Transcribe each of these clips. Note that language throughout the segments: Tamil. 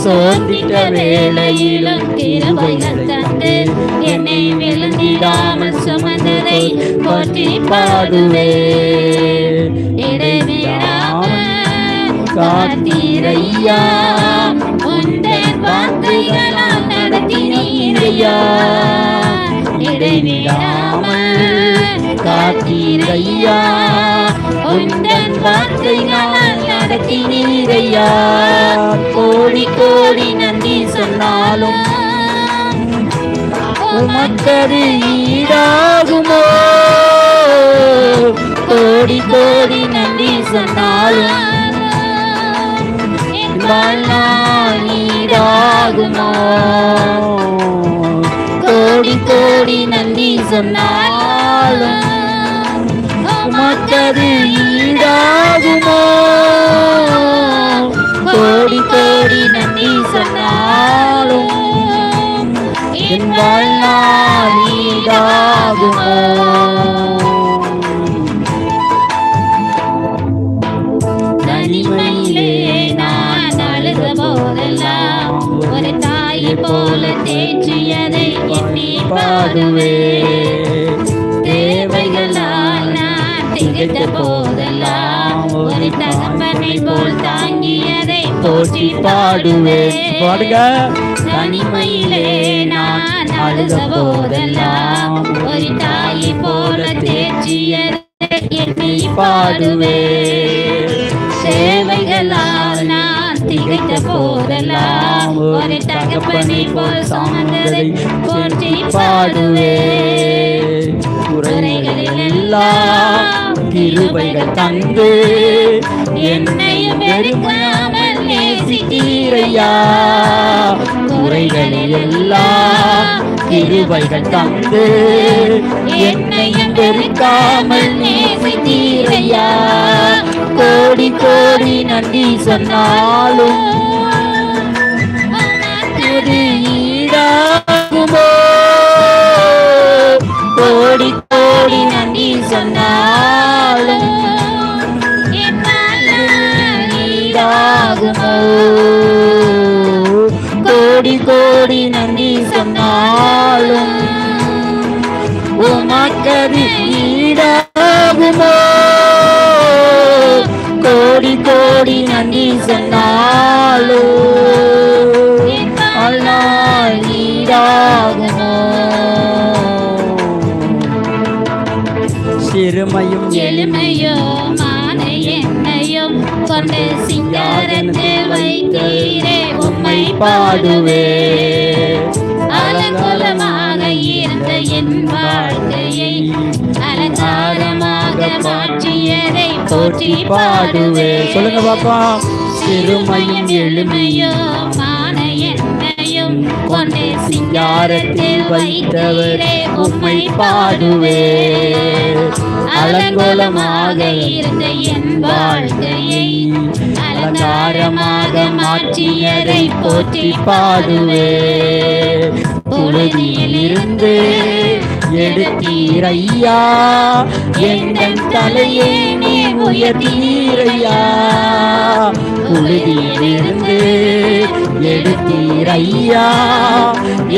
சோர்ந்திட்ட வேளையிலும் கிருபைகள் தந்து என்னை விழுந்திடாமல் சுமந்ததை போற்றி பாடுவேன். இடைவிடாமல் காத்தீரையா, உந்தன் வார்த்தைகளால் நடத்தினீரையா. இடைவிடாமல் காத்தீரையா, உந்தன் வார்த்தைகளால் நடத்தினீரையா. கோடி கோடி நன்றி சொன்னாலும் உமக்கது ஈடாகுமோ? கோடி கோடி நன்றி சொன்னாலும் ஈடாகுமோ? கோடி கோடி நன்றி சொன்னாலும் உமக்கது ஈடாகுமோ? கோடி கோடி நன்றி சொன்னாலும் என் வாழ்நாள் ஈடாகுமோ? தனிமையிலே நான் அழுத போதெல்லாம் ஒரு தாயை போல தேற்றியதை எண்ணி பாடுவேன். தேவைகளால் நான் திகைத்த போதெல்லாம் ஒரு தகப்பனை போல் தாங்கியதை போற்றி பாடுவேன். தனிமையிலே நான் அழுத போதெல்லாம் ஒரு தாயை போல தேற்றியதை எண்ணி பாடுவேன். சேவைகளால் நான் திகைத்த போதெல்லாம் ஒரு தகப்பனை போல் சுமந்ததை போற்றி பாடுவேன். குறைகளில் எல்லாம் கிருபைகள் தந்து என்னையும் வெறுக்காமல் நேசித்தீரையா. குறைகளில் எல்லாம் கிருபைகள் தந்து என்னையும் வெறுக்காமல் நேசித்தீரையா. கோடி கோடி நன்றி சொன்னாலும் ஈடாகுமோ? கோடி கோடி நன்றி சொன்னாலும் ஈடாகுமோ? கோடி கோடி நன்றி சொன்னாலும் உமக்கது ஈடாகுமோ? கோடி கோடி நன்றி சொன்னாலும் ஈடாகுமோ? சிறுமையும் எளிமையுமான என்னையும் கொண்ட சிங்காரத்தில் வைத்தீரே உம்மை பாடுவேன். அலங்கோலமாக இருந்த என் வாழ்க்கையை அலங்காரமாக மாற்றியதை போற்றி பாடுவேன். சொல்லுங்க பாப்பா. சிறுமையும் எளிமையுமான என்னையும் கொண்டு சிங்காரத்தில் வைத்தவரே உம்மை பாடுவேன். அலங்கோலமாக இருந்த என் வாழ்க்கையை அலங்காரமாக மாற்றியதை போற்றி பாடுவேன். புழுதியில் இருந்து எடுத்தீரையா, எங்கள் தலையை நீ உயர்த்தீரையா. புழுதியில் இருந்து எடுத்தீரையா,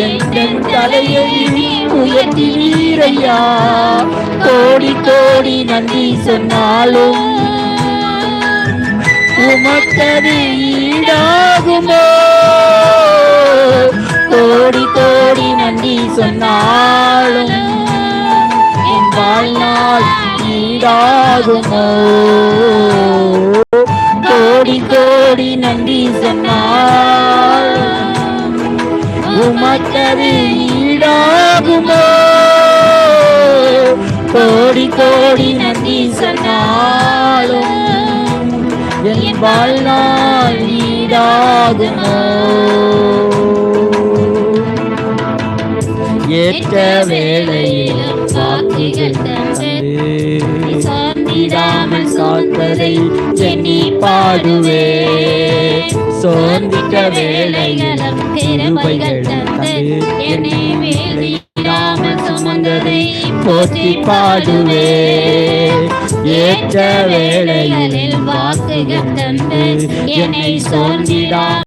எங்கள் தலையை நீ உயர்த்தீரையா. கோடி கோடி நன்றி சொன்னாலும் உமக்கது ஈடாகுமோ? கோடி கோடி நன்றி சொன்னாலும் என் வாழ்நாள் ஈடாகுமோ? கோடி கோடி நன்றி சொன்னாலும் உமக்கது ஈடாகுமோ? கோடி கோடி நன்றி சொன்னாலும் என் வாழ்நாள் ஈடாகுமோ? ஏற்ற வேளையிலும் வாக்குகள் தந்து சார்ந்திடாமல் காத்ததை எண்ணி பாடுவேன். சோர்ந்திட்ட வேளையிலும் கிருபைகள் தந்து என்னை வேலையிடாமல் சுமந்ததை போற்றி பாடுவேன். ஏற்ற வேளையில் வாக்குகள் தந்து என்னை சோர்ந்திடாமல்